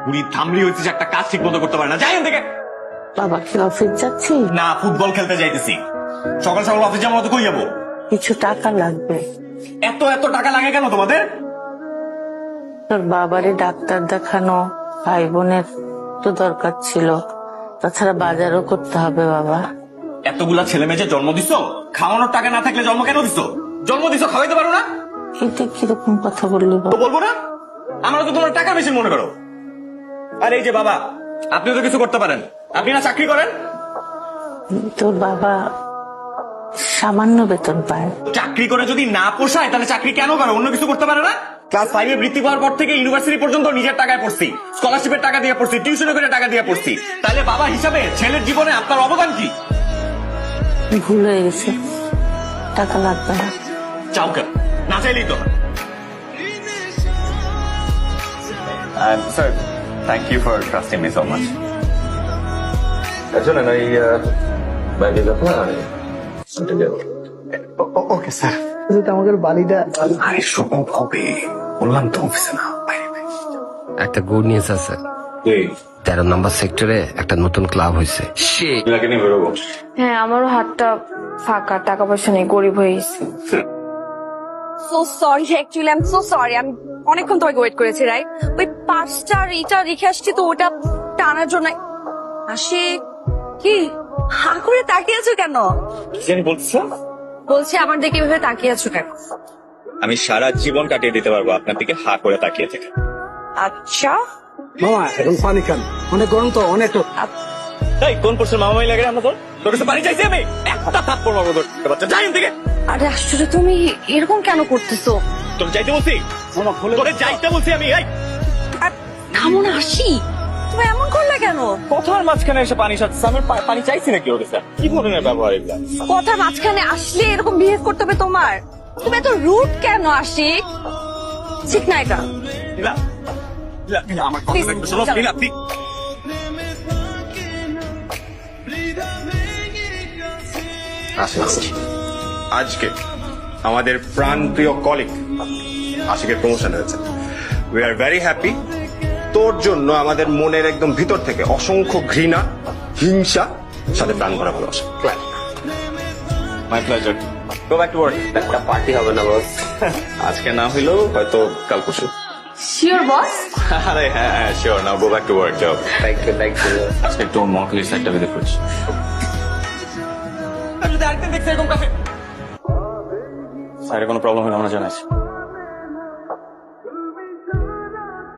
বুড়ি থামলি হয়েছে যে একটা কাজ ঠিক মতো করতে পারে না। যাই থেকে বাবা কি অফিস যাচ্ছি? না, ফুটবল খেলতে যাইতেছি। সকাল সকাল অফিস যাওয়ার মতো কই যাবো? কিছু টাকা লাগবে। এত এত টাকা লাগে কেন তোমাদের? তোর বাবারে ডাক্তার দেখানো, ভাই বোনের তো দরকার ছিল, তাছাড়া বাজারও করতে হবে বাবা। এতগুলা ছেলে মেয়ে যে জন্ম দিছো, খাওয়ানোর টাকা না থাকলে জন্ম কেন দিছো? জন্ম দিছো খাওয়াইতে পারো না? এটা কিরকম কথা বললি তো বাবা? বলবো না? আমরা তো তোমার টাকা বেশি মনে করো। আর এই যে বাবা, আপনিও তো কিছু করতে পারেন। আপনি না চাকরি করেন? তোর বাবা সামান্য বেতন পায়। চাকরি করে যদি না পোষায় তাহলে চাকরি কেন করে? অন্য কিছু করতে পারে না? ক্লাস 5 এ বৃত্তি পাওয়ার পর থেকে ইউনিভার্সিটি পর্যন্ত নিজের টাকায় পড়ছি, স্কলারশিপের টাকা দিয়ে পড়ছি, টিউশন করে টাকা দিয়ে পড়ছি। তাহলে বাবা হিসাবে ছেলের জীবনে আপনার অবদান কি? ভুল হয়ে গেছে, টাকা লাগবে না। চাও কেন? না চাইলেই তো। Sir, thank you for trusting me so much. শোনেন ওই বাইরে যাবো ওকে স্যার, যদি আমাদের বালিটা আরে সম্ভব হবে, বললাম তো অফিসে না, বাইরে। একটা গুড নিউজ আছে। 13 নম্বর সেক্টরে একটা নতুন ক্লাব হয়েছে। সে নিয়ে বেরোবো। হ্যাঁ, আমারও হাতটা ফাঁকা, টাকা পয়সা নেই, গরিব হয়ে গেছি। So sorry, actually I am so sorry. আমি অনেকক্ষণ তোমাকে ওয়েট করেছি, রাইট? ওই পাঁচটা ইটা রেখে আসছি তো, ওটা টানার জন্য আসি। কি হা করে তাকিয়ে আছো কেন? কি জানি বলছো? বলছি আমার দিকে এভাবে তাকিয়ে আছো কেন? আমি সারা জীবন কাটিয়ে দিতে পারবো আপনার দিকে হা করে তাকিয়ে থেকে। আচ্ছা, মামা এখন পানি খান, অনেক গরম তো, অনেক তো। এই কোন পোর্শন মামাই লাগে আমরা? তোর কাছে পানি চাইছি আমি? একটা থাপ্পড় মারবো তোর বাচ্চা, যাই এখান থেকে। আরে আশ্চর্য, তুমি এরকম কেন করতেছো? তোর যাইতে বলছি, তোরে যাইতে বলছি আমি। এই আর থামো না, আসি। তুমি এমন করলে কেন? কথার মাঝখানে এসে পানি সাথে আমি পানি চাইছি নাকি ওর কাছে? কি ধরনের ব্যবহার এগুলা? কথার মাঝখানে আসলে এরকম বিহেভ করতে হবে তোমার? তুমি এত রুড কেন আসি? ঠিক না এটা। নীলা, নীলা, আমার কথা একটু শোনো, নীলা, please। আজকে আমাদের প্রাণপ্রিয় কলিগ আশিকের প্রমোশন হয়েছে। We are very happy. তোর জন্য আমাদের মনের একদম ভিতর থেকে অসংখ্য ঘৃণা, হিংসা, সাথে প্রাণ ভরা ভালোবাসা। My pleasure. Go back to work. একটা পার্টি হবে না বস? আজকে না হইলেও হয়তো কাল পরশু। Sure boss? আরে হ্যাঁ হ্যাঁ, sure. Now go back to work, যাও। Thank you, thank you. আজকে একটু মহকের সাইডটা বেঁধে পড়ছি। যদি আরেকদিন দেখছি এরকম কাফে, স্যার কোনো প্রবলেম হলে আমরা জানাইছি।